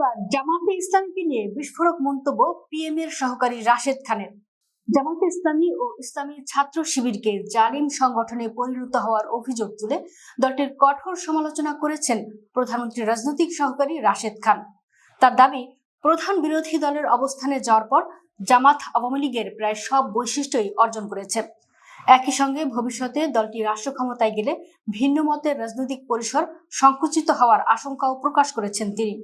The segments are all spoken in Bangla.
এবার জামাতে ইসলামীকে নিয়ে বিস্ফোরক মন্তব্য পিএম এর সহকারী রাশেদ খানের। জামাতে ইসলামী ও ইসলামী ছাত্র শিবিরকে জালিম সংগঠনে পরিণত হওয়ার অভিযোগ তুলে দলটির কঠোর সমালোচনা করেছেন প্রধানমন্ত্রীর রাজনৈতিক সহকারী রাশেদ খান। তার দাবি, প্রধান বিরোধী দলের অবস্থানে যাওয়ার পর জামাত আওয়ামী লীগের প্রায় সব বৈশিষ্ট্যই অর্জন করেছে। একই সঙ্গে ভবিষ্যতে দলটি রাষ্ট্র ক্ষমতায় গেলে ভিন্ন মতের রাজনৈতিক পরিসর সংকুচিত হওয়ার আশঙ্কাও প্রকাশ করেছেন তিনি।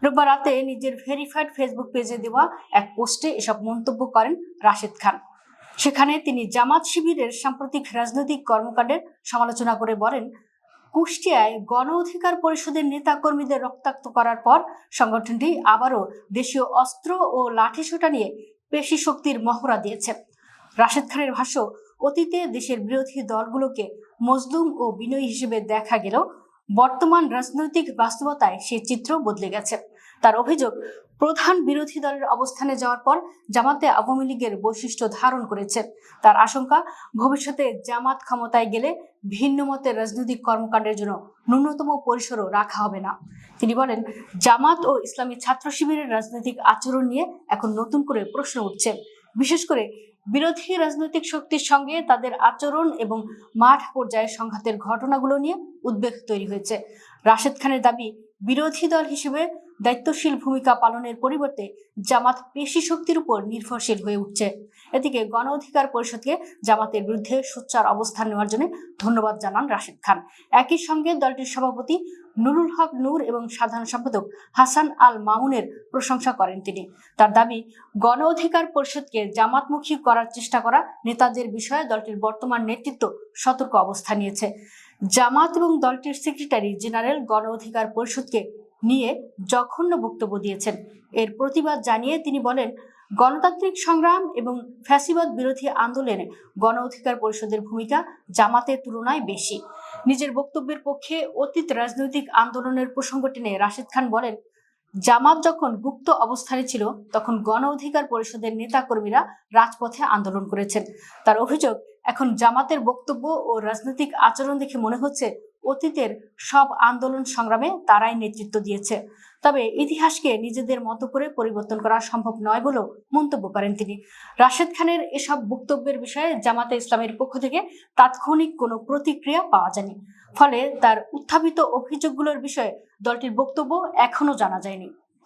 রোববার রাতে নিজের ভেরিফাইড ফেসবুক পেজে দেওয়া এক পোস্টে এসব মন্তব্য করেন রাশেদ খান। সেখানে তিনি জামাত শিবিরের সাম্প্রতিক রাজনৈতিক কর্মকাণ্ডের সমালোচনা করে বলেন, কুষ্টিয়ায় গণ অধিকার পরিষদের নেতা কর্মীদের রক্তাক্ত করার পর সংগঠনটি আবারও দেশীয় অস্ত্র ও লাঠিসোঁটা নিয়ে পেশি শক্তির মহড়া দিয়েছে। রাশেদ খানের ভাষ্য, অতীতে দেশের বিরোধী দলগুলোকে মজলুম ও বিনয়ী হিসেবে দেখা গেলেও বর্তমান রাজনৈতিক বাস্তবতায় সেই চিত্র বদলে গেছে। তার অভিযোগ, প্রধান বিরোধী দলের অবস্থানে যাওয়ার পর জামাতে আওয়ামী লীগের বৈশিষ্ট্য ধারণ করেছে। তার আশঙ্কা, ভবিষ্যতে জামাত ক্ষমতায় গেলে ভিন্ন মতের রাজনৈতিক কর্মকাণ্ডের জন্য ন্যূনতম পরিসরও রাখা হবে না। তিনি বলেন, জামাত ও ইসলামী ছাত্র শিবিরের রাজনৈতিক আচরণ নিয়ে এখন নতুন করে প্রশ্ন উঠছে। বিশেষ করে বিরোধী রাজনৈতিক শক্তির সঙ্গে তাদের আচরণ এবং মাঠ পর্যায়ে সংঘাতের ঘটনাগুলো নিয়ে উদ্বেগ তৈরি হয়েছে। রাশেদ খানের দাবি, বিরোধী দল হিসেবে দায়িত্বশীল ভূমিকা পালনের পরিবর্তে জামাত পেশি শক্তির উপর নির্ভরশীল হয়ে উঠছে। এদিকে গণ অধিকার পরিষদকে জামাতের বিরুদ্ধে সোচ্চার অবস্থান নেওয়ার জন্য ধন্যবাদ জানান রাশেদ খান। একই সঙ্গে দলটির সভাপতি নুরুল হক নূর এবং সাধারণ সম্পাদক হাসান আল মামুনের প্রশংসা করেন তিনি। তার দাবি, গণ অধিকার পরিষদকে জামাতমুখী করার চেষ্টা করা নেতাদের বিষয়ে দলটির বর্তমান নেতৃত্ব সতর্ক অবস্থান নিয়েছে। জামাত এবং দলটির সেক্রেটারি জেনারেল গণ অধিকার পরিষদকে নিয়ে জঘন্য বক্তব্য দিয়েছেন। এর প্রতিবাদ জানিয়ে তিনি বলেন, গণতান্ত্রিক সংগ্রাম এবং ফ্যাসিবাদ বিরোধী আন্দোলনে গণ অধিকার পরিষদের ভূমিকা জামাতের তুলনায় বেশি। নিজের বক্তব্যের পক্ষে অতীত রাজনৈতিক আন্দোলনের প্রসঙ্গ টেনে রাশেদ খান বলেন, জামাত যখন গুপ্ত অবস্থানে ছিল তখন গণ অধিকার পরিষদের নেতা কর্মীরা রাজপথে আন্দোলন করেছেন। তার অভিযোগ, এখন জামাতের বক্তব্য ও রাজনৈতিক আচরণ দেখে মনে হচ্ছে অতীতের সব আন্দোলন সংগ্রামে তারাই নেতৃত্ব দিয়েছে। তবে ইতিহাসকে নিজেদের মতো করে পরিবর্তন করা সম্ভব নয় বলেও মন্তব্য করেন তিনি। রাশেদ খানের এসব বক্তব্যের বিষয়ে জামাতে ইসলামের পক্ষ থেকে তাৎক্ষণিক কোনো প্রতিক্রিয়া পাওয়া যায়নি। ফলে তার উত্থাপিত অভিযোগগুলোর বিষয়ে দলটির বক্তব্য এখনো জানা যায়নি।